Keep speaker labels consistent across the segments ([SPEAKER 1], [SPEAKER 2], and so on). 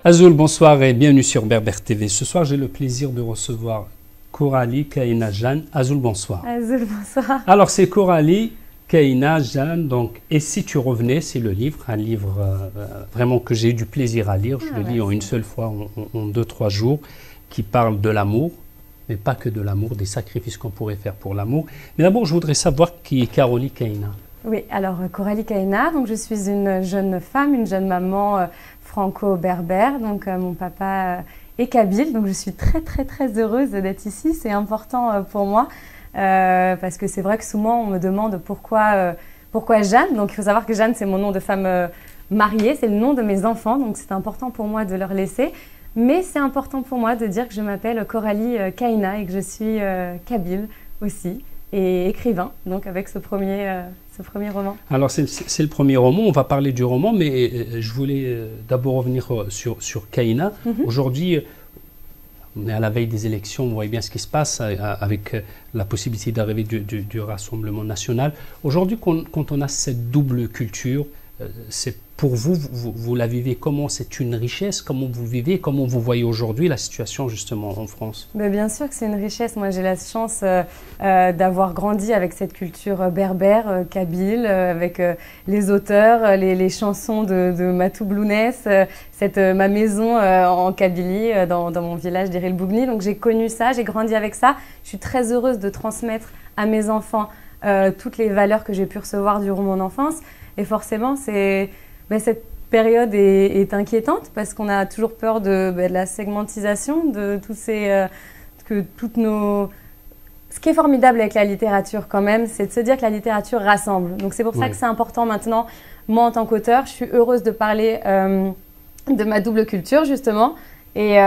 [SPEAKER 1] Azoul, bonsoir et bienvenue sur Berbère TV. Ce soir, j'ai le plaisir de recevoir Coralie Kaina Jeanne. Azoul, bonsoir.
[SPEAKER 2] Azoul, bonsoir.
[SPEAKER 1] Alors, c'est Coralie Kaina Jeanne. Donc, Et si tu revenais, c'est le livre, un livre vraiment que j'ai eu du plaisir à lire. Je le lis en une seule fois, en 2-3 jours, qui parle de l'amour, mais pas que de l'amour, des sacrifices qu'on pourrait faire pour l'amour. Mais d'abord, je voudrais savoir qui est Coralie Kaina.
[SPEAKER 2] Oui, alors Coralie Kaina, donc je suis une jeune femme, une jeune maman franco-berbère. Donc mon papa est kabyle, donc je suis très heureuse d'être ici. C'est important pour moi parce que c'est vrai que souvent on me demande pourquoi Jeanne. Donc il faut savoir que Jeanne, c'est mon nom de femme mariée, c'est le nom de mes enfants, donc c'est important pour moi de leur laisser. Mais c'est important pour moi de dire que je m'appelle Coralie Kaina et que je suis kabyle aussi et écrivain, donc avec ce premier roman.
[SPEAKER 1] Alors c'est le premier roman, on va parler du roman, mais je voulais d'abord revenir sur Kaina. Aujourd'hui, on est à la veille des élections, on voit bien ce qui se passe avec la possibilité d'arriver du Rassemblement national. Aujourd'hui, quand on a cette double culture, c'est pour vous, vous la vivez comment? C'est une richesse? Comment vous vivez? Comment vous voyez aujourd'hui la situation justement en France?
[SPEAKER 2] Mais bien sûr que c'est une richesse. Moi, j'ai la chance d'avoir grandi avec cette culture berbère, kabyle, avec les auteurs, les chansons de Matou Blounès, ma maison en Kabylie, dans mon village d'Iril Bougni. Donc j'ai connu ça, j'ai grandi avec ça. Je suis très heureuse de transmettre à mes enfants toutes les valeurs que j'ai pu recevoir durant mon enfance. Et forcément, cette période est inquiétante parce qu'on a toujours peur de la segmentisation, de tous ces, Ce qui est formidable avec la littérature quand même, c'est de se dire que la littérature rassemble. Donc c'est pour ça que c'est important maintenant. Moi, en tant qu'auteur, je suis heureuse de parler de ma double culture justement et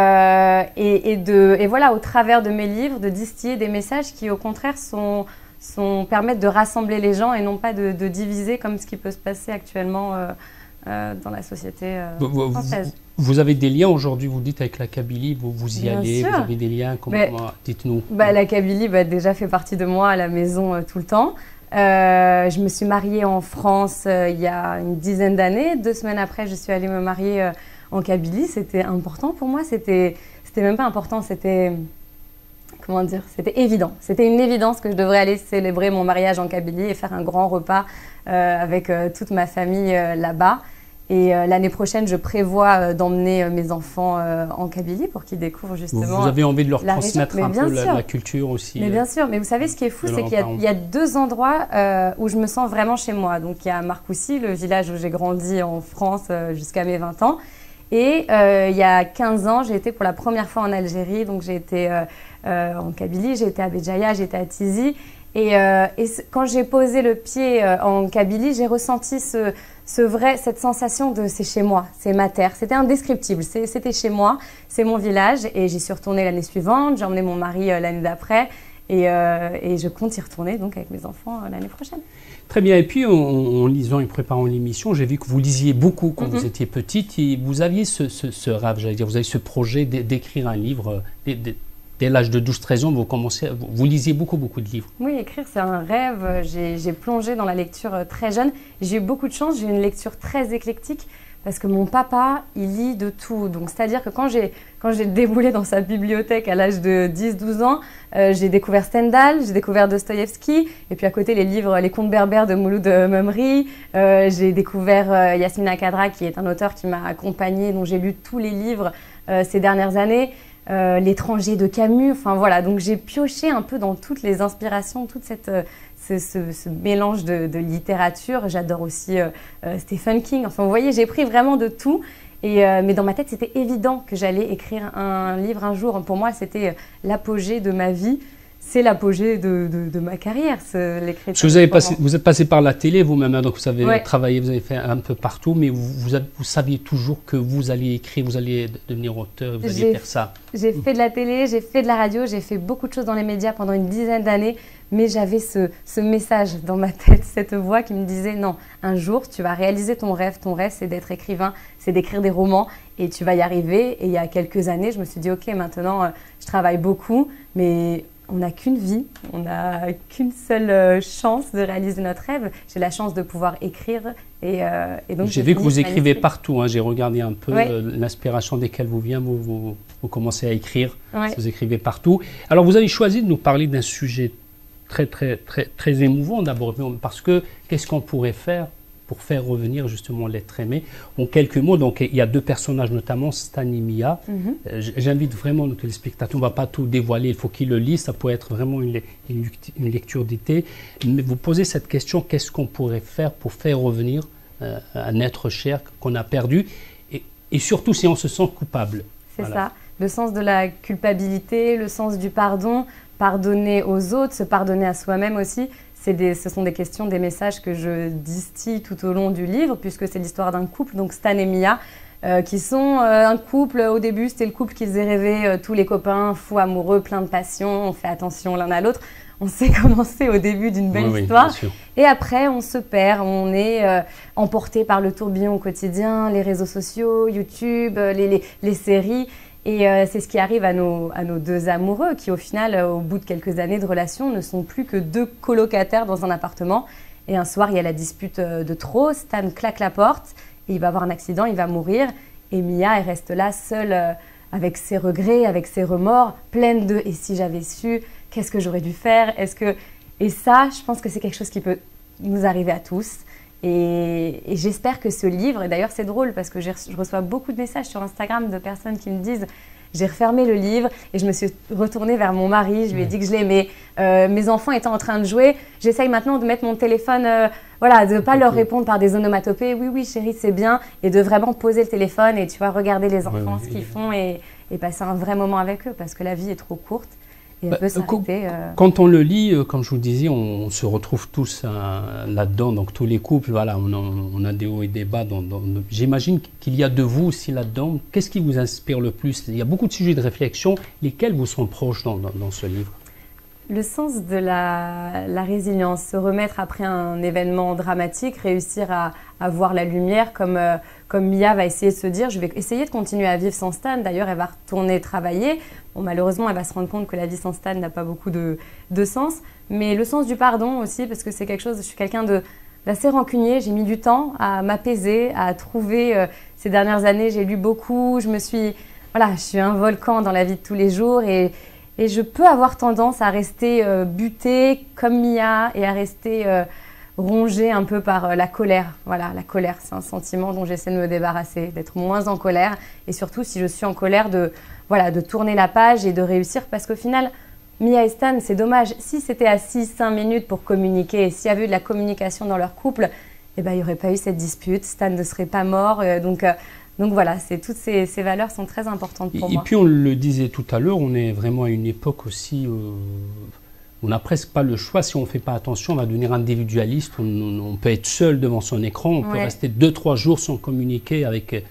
[SPEAKER 2] voilà, au travers de mes livres, de distiller des messages qui au contraire permettent de rassembler les gens et non pas de diviser comme ce qui peut se passer actuellement dans la société française.
[SPEAKER 1] Vous avez des liens aujourd'hui, vous dites avec la Kabylie, vous y allez, vous avez des liens, dites-nous.
[SPEAKER 2] La Kabylie déjà fait partie de moi à la maison tout le temps. Je me suis mariée en France il y a une dizaine d'années. 2 semaines après, je suis allée me marier en Kabylie. C'était important pour moi, c'était même pas important, c'était... Comment dire, c'était évident. C'était une évidence que je devrais aller célébrer mon mariage en Kabylie et faire un grand repas avec toute ma famille là-bas. Et l'année prochaine, je prévois d'emmener mes enfants en Kabylie pour qu'ils découvrent justement.
[SPEAKER 1] Vous avez envie de leur transmettre un peu la culture aussi.
[SPEAKER 2] Mais bien sûr. Mais vous savez, ce qui est fou, c'est qu'il y a 2 endroits où je me sens vraiment chez moi. Donc il y a Marcoussis, le village où j'ai grandi en France jusqu'à mes 20 ans. Et il y a 15 ans, j'ai été pour la première fois en Algérie. Donc j'ai été en Kabylie, j'ai été à Béjaïa, j'ai été à Tizi. Et quand j'ai posé le pied en Kabylie, j'ai ressenti cette sensation de c'est chez moi, c'est ma terre. C'était indescriptible, c'était chez moi, c'est mon village. Et j'y suis retournée l'année suivante, j'ai emmené mon mari l'année d'après. Et je compte y retourner donc avec mes enfants l'année prochaine.
[SPEAKER 1] Très bien. Et puis en lisant et préparant l'émission, j'ai vu que vous lisiez beaucoup quand vous étiez petite et vous aviez ce rêve, j'allais dire, vous avez ce projet d'écrire un livre. Dès l'âge de 12-13 ans, vous lisiez beaucoup de livres.
[SPEAKER 2] Oui, écrire, c'est un rêve. J'ai plongé dans la lecture très jeune. J'ai eu beaucoup de chance, j'ai eu une lecture très éclectique parce que mon papa, il lit de tout. Donc, c'est-à-dire que quand j'ai déboulé dans sa bibliothèque à l'âge de 10-12 ans, j'ai découvert Stendhal, j'ai découvert Dostoïevski, et puis à côté les contes berbères de Mouloud Memri. J'ai découvert Yasmina Khadra, qui est un auteur qui m'a accompagnée, dont j'ai lu tous les livres ces dernières années. L'étranger de Camus, enfin voilà, donc j'ai pioché un peu dans toutes les inspirations, toute ce mélange de littérature. J'adore aussi Stephen King, enfin vous voyez, j'ai pris vraiment de tout, mais dans ma tête c'était évident que j'allais écrire un livre un jour. Pour moi c'était l'apogée de ma vie. C'est l'apogée de ma carrière, l'écriture.
[SPEAKER 1] Vous êtes passé par la télé vous-même, hein, donc vous avez travaillé, vous avez fait un peu partout, mais vous saviez toujours que vous alliez écrire, vous alliez devenir auteur, vous alliez faire ça.
[SPEAKER 2] J'ai fait de la télé, j'ai fait de la radio, j'ai fait beaucoup de choses dans les médias pendant une dizaine d'années, mais j'avais ce message dans ma tête, cette voix qui me disait non, un jour tu vas réaliser ton rêve c'est d'être écrivain, c'est d'écrire des romans et tu vas y arriver. Et il y a quelques années, je me suis dit ok, maintenant je travaille beaucoup, mais on n'a qu'une vie, on n'a qu'une seule chance de réaliser notre rêve. J'ai la chance de pouvoir écrire et donc
[SPEAKER 1] j'ai vu que vous écrivez
[SPEAKER 2] manuscrit.
[SPEAKER 1] partout, hein. J'ai regardé un peu
[SPEAKER 2] Ouais.
[SPEAKER 1] l'inspiration desquelles vous vient, vous commencez à écrire,
[SPEAKER 2] Ouais.
[SPEAKER 1] vous écrivez partout. Alors vous avez choisi de nous parler d'un sujet très émouvant d'abord, parce que qu'est-ce qu'on pourrait faire pour faire revenir justement l'être aimé? En quelques mots, donc il y a deux personnages, notamment Stan et Mia. J'invite vraiment nos téléspectateurs, on ne va pas tout dévoiler, il faut qu'ils le lisent, ça pourrait être vraiment une lecture d'été. Mais vous posez cette question, qu'est-ce qu'on pourrait faire pour faire revenir un être cher qu'on a perdu, et surtout si on se sent coupable.
[SPEAKER 2] C'est
[SPEAKER 1] Voilà.
[SPEAKER 2] ça, le sens de la culpabilité, le sens du pardon, pardonner aux autres, se pardonner à soi-même aussi. Ce sont des questions, des messages que je distille tout au long du livre, puisque c'est l'histoire d'un couple, donc Stan et Mia, qui sont un couple. Au début, c'était le couple qui faisait rêver tous les copains, fous amoureux, plein de passion, on fait attention l'un à l'autre. On sait comment c'est au début d'une belle
[SPEAKER 1] Oui,
[SPEAKER 2] histoire.
[SPEAKER 1] bien sûr.
[SPEAKER 2] Et après, on se perd, on est emporté par le tourbillon au quotidien, les réseaux sociaux, YouTube, les séries. Et c'est ce qui arrive à nos deux amoureux qui, au final, au bout de quelques années de relation, ne sont plus que deux colocataires dans un appartement. Et un soir, il y a la dispute de trop. Stan claque la porte et il va avoir un accident, il va mourir. Et Mia, elle reste là, seule, avec ses regrets, avec ses remords, pleine de « et si j'avais su, qu'est-ce que j'aurais dû faire ?» Et ça, je pense que c'est quelque chose qui peut nous arriver à tous. Et j'espère que ce livre, et d'ailleurs c'est drôle parce que je reçois beaucoup de messages sur Instagram de personnes qui me disent j'ai refermé le livre et je me suis retournée vers mon mari, je lui ai dit que je l'aimais. Mes enfants étant en train de jouer, j'essaye maintenant de mettre mon téléphone, voilà, de ne pas leur répondre par des onomatopées, oui, oui chérie c'est bien, et de vraiment poser le téléphone et tu vois, regarder les enfants, ce qu'ils font et passer un vrai moment avec eux parce que la vie est trop courte. Et elle peut s'arrêter.
[SPEAKER 1] Quand on le lit, comme je vous le disais, on se retrouve tous là-dedans, donc tous les couples, voilà, on a des hauts et des bas. J'imagine qu'il y a de vous aussi là-dedans. Qu'est-ce qui vous inspire le plus? Il y a beaucoup de sujets de réflexion, lesquels vous sont proches dans ce livre?
[SPEAKER 2] Le sens de la résilience, se remettre après un événement dramatique, réussir à voir la lumière comme Mia va essayer de se dire je vais essayer de continuer à vivre sans Stan. D'ailleurs, elle va retourner travailler. Bon, malheureusement, elle va se rendre compte que la vie sans Stan n'a pas beaucoup de sens. Mais le sens du pardon aussi, parce que c'est quelque chose, je suis quelqu'un d'assez rancunier. J'ai mis du temps à m'apaiser, à trouver. Ces dernières années, j'ai lu beaucoup. Je suis un volcan dans la vie de tous les jours et je peux avoir tendance à rester butée comme Mia et à rester rongée un peu par la colère. Voilà, la colère, c'est un sentiment dont j'essaie de me débarrasser, d'être moins en colère. Et surtout, si je suis en colère, de tourner la page et de réussir. Parce qu'au final, Mia et Stan, c'est dommage. Si c'était assis 5 minutes pour communiquer, et s'il y avait eu de la communication dans leur couple, eh ben, il n'y aurait pas eu cette dispute. Stan ne serait pas mort. Donc voilà, toutes ces valeurs sont très importantes pour moi.
[SPEAKER 1] Et puis on le disait tout à l'heure, on est vraiment à une époque aussi où on n'a presque pas le choix. Si on ne fait pas attention, on va devenir individualiste. On peut être seul devant son écran, on peut rester 2-3 jours sans communiquer avec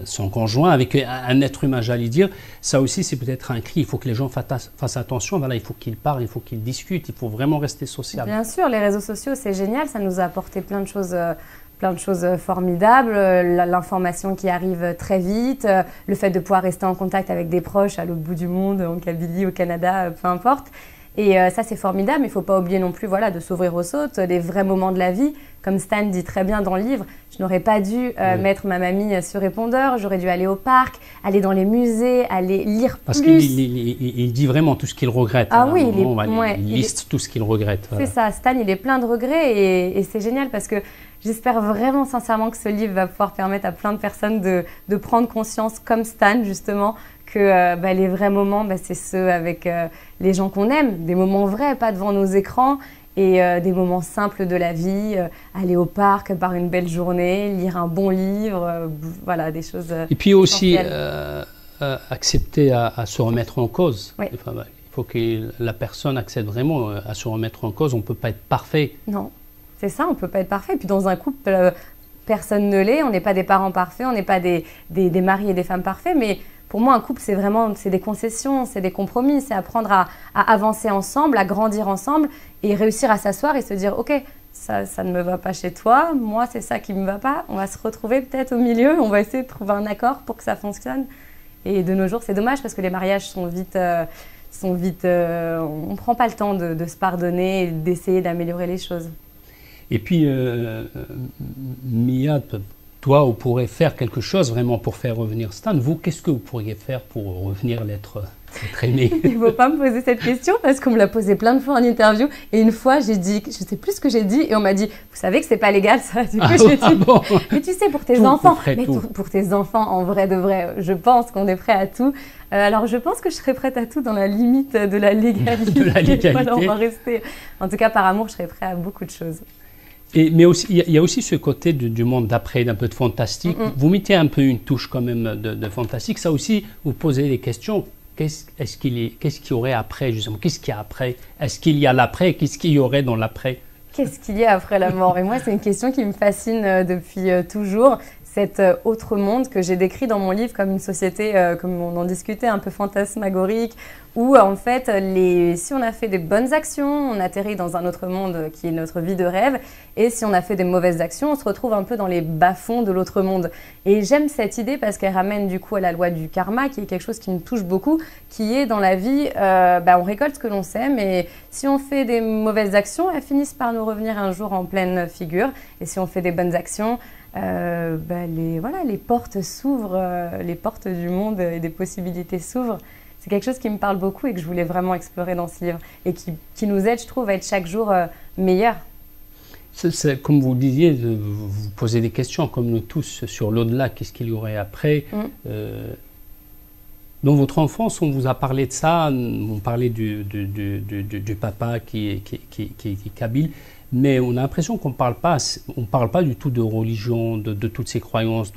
[SPEAKER 1] son conjoint, avec un être humain, j'allais dire. Ça aussi, c'est peut-être un cri. Il faut que les gens fassent attention. Voilà, il faut qu'ils parlent, il faut qu'ils discutent. Il faut vraiment rester social.
[SPEAKER 2] Bien sûr, les réseaux sociaux, c'est génial. Ça nous a apporté plein de choses formidables, l'information qui arrive très vite, le fait de pouvoir rester en contact avec des proches à l'autre bout du monde, en Kabylie, au Canada, peu importe. Et ça, c'est formidable, mais il ne faut pas oublier non plus de s'ouvrir aux autres, des vrais moments de la vie. Comme Stan dit très bien dans le livre, je n'aurais pas dû mettre ma mamie sur répondeur, j'aurais dû aller au parc, aller dans les musées, aller lire plus.
[SPEAKER 1] Parce qu'il dit vraiment tout ce qu'il regrette.
[SPEAKER 2] Ah oui,
[SPEAKER 1] il liste tout ce qu'il regrette.
[SPEAKER 2] C'est ça, Stan, il est plein de regrets et c'est génial parce que j'espère vraiment sincèrement que ce livre va pouvoir permettre à plein de personnes de prendre conscience, comme Stan justement, que les vrais moments, c'est ceux avec les gens qu'on aime, des moments vrais, pas devant nos écrans, et des moments simples de la vie, aller au parc par une belle journée, lire un bon livre, voilà, des choses
[SPEAKER 1] Et puis aussi accepter à se remettre en cause.
[SPEAKER 2] Oui.
[SPEAKER 1] Enfin, il faut que la personne accepte vraiment à se remettre en cause. On ne peut pas être parfait.
[SPEAKER 2] Non, c'est ça, on ne peut pas être parfait. Et puis dans un couple, personne ne l'est, on n'est pas des parents parfaits, on n'est pas des maris et des femmes parfaits, mais pour moi, un couple, c'est des concessions, c'est des compromis, c'est apprendre à avancer ensemble, à grandir ensemble et réussir à s'asseoir et se dire « Ok, ça ne me va pas chez toi, moi, c'est ça qui ne me va pas, on va se retrouver peut-être au milieu, on va essayer de trouver un accord pour que ça fonctionne. » Et de nos jours, c'est dommage parce que les mariages sont vite sont vite... on ne prend pas le temps de se pardonner et d'essayer d'améliorer les choses.
[SPEAKER 1] Et puis, Mia, toi, vous pourrez faire quelque chose vraiment pour faire revenir Stan. Vous, qu'est-ce que vous pourriez faire pour revenir l'être aimé?
[SPEAKER 2] Il ne faut pas me poser cette question parce qu'on me l'a posé plein de fois en interview. Et une fois, j'ai dit, je ne sais plus ce que j'ai dit, et on m'a dit, vous savez que c'est pas légal ça. Du coup, j'ai dit,
[SPEAKER 1] bon.
[SPEAKER 2] mais tu sais, pour tes enfants, pour tes enfants, en vrai de vrai, je pense qu'on est prêt à tout. Alors, je pense que je serais prête à tout dans la limite de la légalité.
[SPEAKER 1] De la légalité.
[SPEAKER 2] Voilà, on va rester. En tout cas, par amour, je serais prête à beaucoup de choses.
[SPEAKER 1] Mais aussi, il y a aussi ce côté du monde d'après, d'un peu de fantastique. Vous mettez un peu une touche quand même de fantastique. Ça aussi, vous posez des questions. Qu'est-ce qu'il y aurait après, justement? Qu'est-ce qu'il y a après? Est-ce qu'il y a l'après? Qu'est-ce qu'il y aurait dans l'après?
[SPEAKER 2] Qu'est-ce qu'il y a après la mort? Et moi, c'est une question qui me fascine depuis toujours. Cet autre monde que j'ai décrit dans mon livre comme une société, comme on en discutait, un peu fantasmagorique, où en fait, si on a fait des bonnes actions, on atterrit dans un autre monde qui est notre vie de rêve, et si on a fait des mauvaises actions, on se retrouve un peu dans les bas-fonds de l'autre monde. Et j'aime cette idée parce qu'elle ramène du coup à la loi du karma, qui est quelque chose qui me touche beaucoup, qui est dans la vie, on récolte ce que l'on sème, et si on fait des mauvaises actions, elles finissent par nous revenir un jour en pleine figure, et si on fait des bonnes actions, les portes s'ouvrent, les portes du monde et des possibilités s'ouvrent. C'est quelque chose qui me parle beaucoup et que je voulais vraiment explorer dans ce livre et qui nous aide, je trouve, à être chaque jour meilleur.
[SPEAKER 1] Comme vous disiez, vous posez des questions comme nous tous sur l'au-delà, qu'est-ce qu'il y aurait après. Dans votre enfance, on vous a parlé de ça, on parlait du papa qui est kabyle. Mais on a l'impression qu'on parle pas du tout de religion, de toutes ces croyances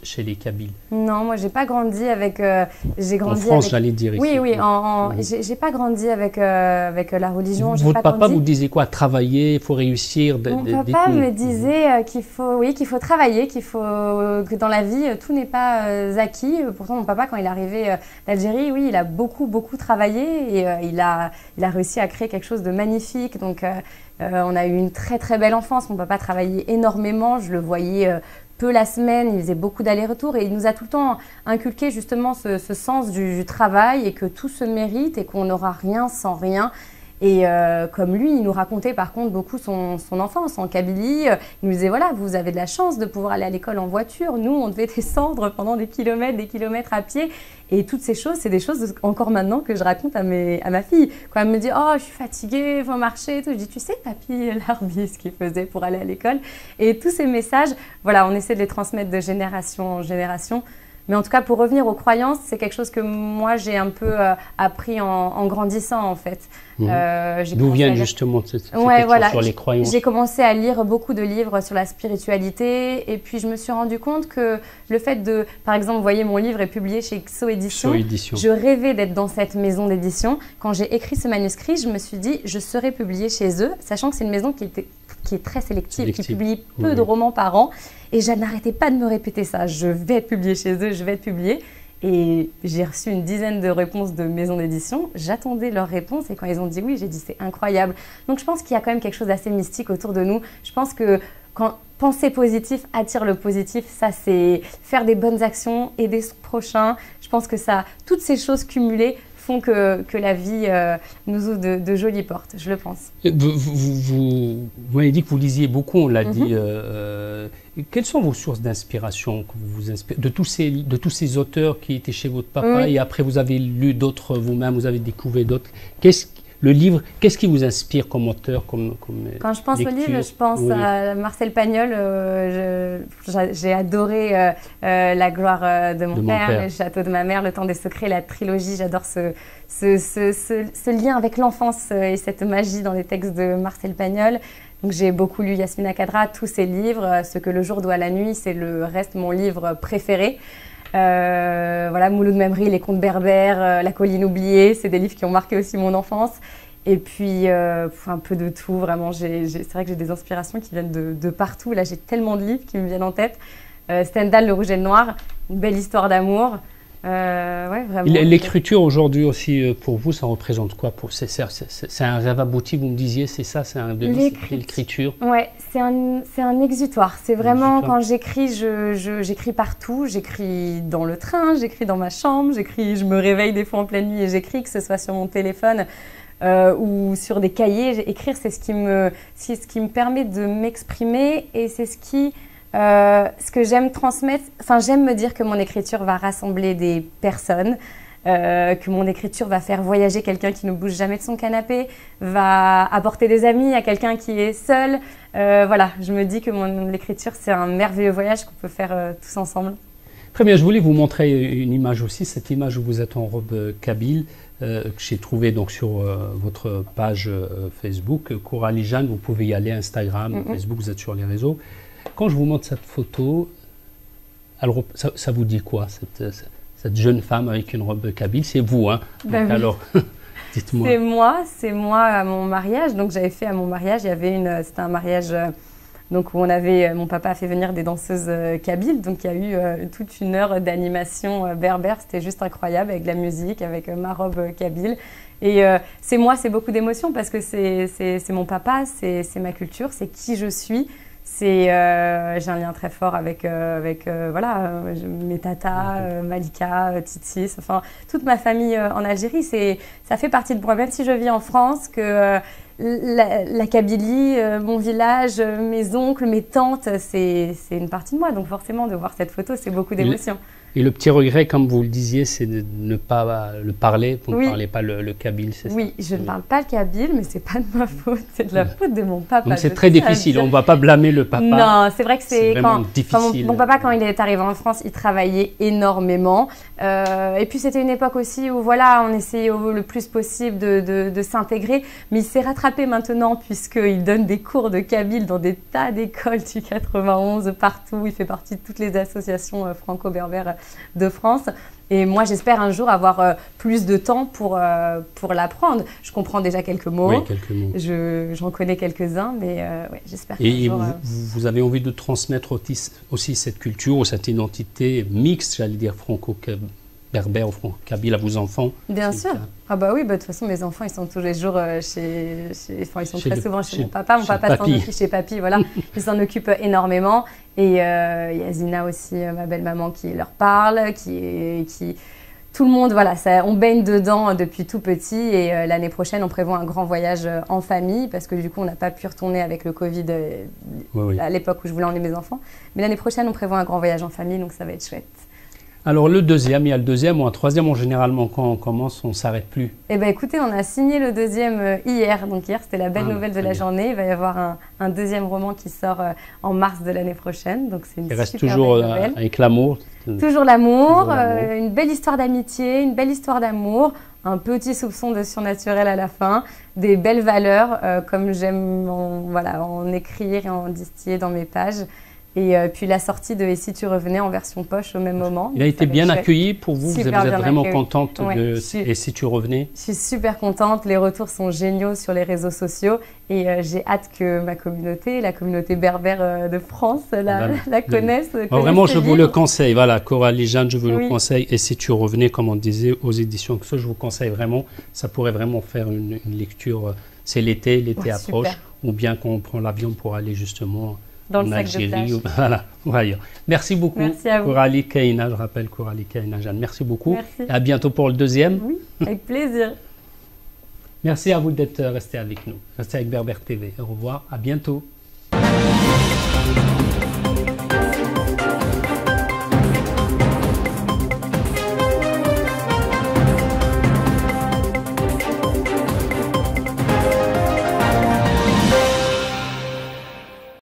[SPEAKER 1] chez les Kabyles.
[SPEAKER 2] Non, moi j'ai pas grandi avec. J'ai grandi
[SPEAKER 1] en France, j'allais dire ici.
[SPEAKER 2] Oui. J'ai pas grandi avec la religion.
[SPEAKER 1] Votre papa vous disait quoi? Travailler, il faut réussir.
[SPEAKER 2] Mon papa me disait qu'il faut travailler, que dans la vie tout n'est pas acquis. Pourtant, mon papa, quand il est arrivé d'Algérie, oui, il a beaucoup travaillé et il a réussi à créer quelque chose de magnifique. Donc on a eu une très belle enfance. Mon papa travaillait énormément, je le voyais peu la semaine, il faisait beaucoup d'allers-retours et il nous a tout le temps inculqué justement ce sens du travail et que tout se mérite et qu'on n'aura rien sans rien. Et comme lui, il nous racontait par contre beaucoup son enfance en Kabylie. Il nous disait, voilà, vous avez de la chance de pouvoir aller à l'école en voiture. Nous, on devait descendre pendant des kilomètres à pied. Et toutes ces choses, c'est des choses encore maintenant que je raconte à ma fille. Quand elle me dit, oh, je suis fatiguée, il faut marcher et tout. Je dis, tu sais, papy, l'Arbi, ce qu'il faisait pour aller à l'école. Et tous ces messages, voilà, on essaie de les transmettre de génération en génération. Mais en tout cas, pour revenir aux croyances, c'est quelque chose que moi, j'ai un peu appris en grandissant, en fait.
[SPEAKER 1] D'où vient justement cette sur les croyances?
[SPEAKER 2] J'ai commencé à lire beaucoup de livres sur la spiritualité. Et puis, je me suis rendu compte que le fait de... Par exemple, vous voyez, mon livre est publié chez XO Éditions. Je rêvais d'être dans cette maison d'édition. Quand j'ai écrit ce manuscrit, je me suis dit, je serais publiée chez eux, sachant que c'est une maison qui est très sélective, qui publie peu de romans par an. Et je n'arrêtais pas de me répéter ça. Je vais être publiée chez eux, je vais être publiée. Et j'ai reçu une dizaine de réponses de maisons d'édition. J'attendais leurs réponses et quand ils ont dit oui, j'ai dit c'est incroyable. Donc je pense qu'il y a quand même quelque chose d'assez mystique autour de nous. Je pense que quand penser positif attire le positif, ça c'est faire des bonnes actions, aider son prochain. Je pense que ça, toutes ces choses cumulées font que la vie nous ouvre de jolies portes, je le pense.
[SPEAKER 1] Vous m'avez dit que vous lisiez beaucoup, on l'a dit. Quelles sont vos sources d'inspiration que vous vous inspirez de tous ces auteurs qui étaient chez votre papa et après vous avez lu d'autres vous-même, vous avez découvert d'autres. Qu'est-ce qui vous inspire comme auteur, comme
[SPEAKER 2] Quand je pense
[SPEAKER 1] lecture?
[SPEAKER 2] au livre, je pense à Marcel Pagnol. J'ai adoré La gloire de mon père, Le château de ma mère, Le temps des secrets, la trilogie. J'adore ce lien avec l'enfance et cette magie dans les textes de Marcel Pagnol. Donc j'ai beaucoup lu Yasmina Khadra, tous ses livres. Ce que le jour doit à la nuit, c'est le reste mon livre préféré. Voilà, Mouloud Memri, Les contes berbères, La colline oubliée, c'est des livres qui ont marqué aussi mon enfance. Et puis un peu de tout, vraiment. C'est vrai que j'ai des inspirations qui viennent de partout. Là, j'ai tellement de livres qui me viennent en tête. Stendhal, Le rouge et le noir, une belle histoire d'amour. Ouais, vraiment.
[SPEAKER 1] L'écriture aujourd'hui aussi, pour vous, ça représente quoi? C'est un rêve abouti, vous me disiez, c'est ça, c'est un demi, l'écriture?
[SPEAKER 2] Ouais, c'est un exutoire. C'est vraiment, quand j'écris, j'écris partout. J'écris dans le train, j'écris dans ma chambre, je me réveille des fois en pleine nuit et j'écris, que ce soit sur mon téléphone ou sur des cahiers. Écrire, c'est ce qui me permet de m'exprimer et c'est ce que j'aime transmettre. Enfin, j'aime me dire que mon écriture va rassembler des personnes, que mon écriture va faire voyager quelqu'un qui ne bouge jamais de son canapé, va apporter des amis à quelqu'un qui est seul. Voilà, je me dis que l'écriture, c'est un merveilleux voyage qu'on peut faire tous ensemble.
[SPEAKER 1] Très bien, je voulais vous montrer une image aussi, cette image où vous êtes en robe kabyle, que j'ai trouvée donc sur votre page Facebook, Coralie Jeanne. Vous pouvez y aller, Instagram, Facebook, vous êtes sur les réseaux. Quand je vous montre cette photo, alors ça vous dit quoi, cette jeune femme avec une robe kabyle? C'est vous, hein?
[SPEAKER 2] Ben oui.
[SPEAKER 1] Alors, dites-moi.
[SPEAKER 2] C'est moi à mon mariage. Donc j'avais fait à mon mariage, c'était un mariage donc où mon papa a fait venir des danseuses kabyles. Donc il y a eu toute une heure d'animation berbère. C'était juste incroyable avec de la musique, avec ma robe kabyle. Et c'est moi, c'est beaucoup d'émotions parce que c'est mon papa, c'est ma culture, c'est qui je suis. J'ai un lien très fort avec voilà, mes tatas, Malika, Titis, enfin toute ma famille en Algérie. Ça fait partie de moi, même si je vis en France, que la Kabylie, mon village, mes oncles, mes tantes, c'est une partie de moi. Donc forcément, de voir cette photo, c'est beaucoup d'émotions.
[SPEAKER 1] Et le petit regret, comme vous le disiez, c'est de ne pas le parler. Vous ne parlez pas le kabyle, c'est ça?
[SPEAKER 2] Oui, je ne parle pas le kabyle, mais ce n'est pas de ma faute, c'est de la faute de mon papa.
[SPEAKER 1] Donc c'est très difficile, on ne va pas blâmer le papa.
[SPEAKER 2] Non, c'est vrai que c'est
[SPEAKER 1] vraiment difficile.
[SPEAKER 2] Mon papa, quand il est arrivé en France, il travaillait énormément. Et puis c'était une époque aussi où voilà, on essayait le plus possible de s'intégrer. Mais il s'est rattrapé maintenant puisqu'il donne des cours de kabyle dans des tas d'écoles du 91 partout. Il fait partie de toutes les associations franco-berbères de France. Et moi, j'espère un jour avoir plus de temps pour l'apprendre. Je comprends déjà quelques mots.
[SPEAKER 1] Oui, quelques mots.
[SPEAKER 2] J'en connais quelques-uns, mais ouais, j'espère qu'un
[SPEAKER 1] jour...
[SPEAKER 2] Et
[SPEAKER 1] vous avez envie de transmettre aussi cette culture ou cette identité mixte, j'allais dire franco-berbère ou franco-kabyle à vos enfants?
[SPEAKER 2] Bien sûr. Ah bah oui, de toute façon, mes enfants, ils sont tous les jours ils sont très souvent chez mon papa. Mon papa s'en occupe chez papy, voilà. Il s'en occupe énormément. Et il y a Zina aussi, ma belle-maman, qui leur parle, tout le monde, voilà, on baigne dedans depuis tout petit. Et l'année prochaine, on prévoit un grand voyage en famille parce que du coup, on n'a pas pu retourner avec le Covid à l'époque où je voulais emmener mes enfants. Mais l'année prochaine, on prévoit un grand voyage en famille, donc ça va être chouette.
[SPEAKER 1] Alors le deuxième, il y a le deuxième ou un troisième, généralement quand on commence, on ne s'arrête plus.
[SPEAKER 2] Eh bien écoutez, on a signé le deuxième hier, donc hier c'était la belle nouvelle de la journée. Il va y avoir un deuxième roman qui sort en mars de l'année prochaine, donc c'est une super
[SPEAKER 1] toujours
[SPEAKER 2] belle nouvelle.
[SPEAKER 1] Avec l'amour.
[SPEAKER 2] Toujours l'amour, une belle histoire d'amitié, une belle histoire d'amour, un petit soupçon de surnaturel à la fin, des belles valeurs comme j'aime en écrire et en distiller dans mes pages. Et puis la sortie de « Et si tu revenais » en version poche au même moment.
[SPEAKER 1] Il a été bien accueilli pour vous, vous êtes vraiment contente de « Et si tu revenais » ?
[SPEAKER 2] Je suis super contente, les retours sont géniaux sur les réseaux sociaux et j'ai hâte que ma communauté, la communauté berbère de France, la connaisse.
[SPEAKER 1] Vraiment, je vous le conseille, voilà, Coralie Jeanne, je vous le conseille. « Et si tu revenais », comme on disait, aux éditions que ça, je vous conseille vraiment, ça pourrait vraiment faire une lecture, c'est l'été approche, ou bien quand on prend l'avion pour aller justement...
[SPEAKER 2] dans le sac de plage.
[SPEAKER 1] Voilà. Merci beaucoup, Coralie Kaina. Je rappelle Coralie Kaina Jeanne. Merci beaucoup.
[SPEAKER 2] Merci.
[SPEAKER 1] Et à bientôt pour le deuxième.
[SPEAKER 2] Oui, avec plaisir.
[SPEAKER 1] Merci à vous d'être restés avec nous. Restez avec Berbère TV. Au revoir, à bientôt.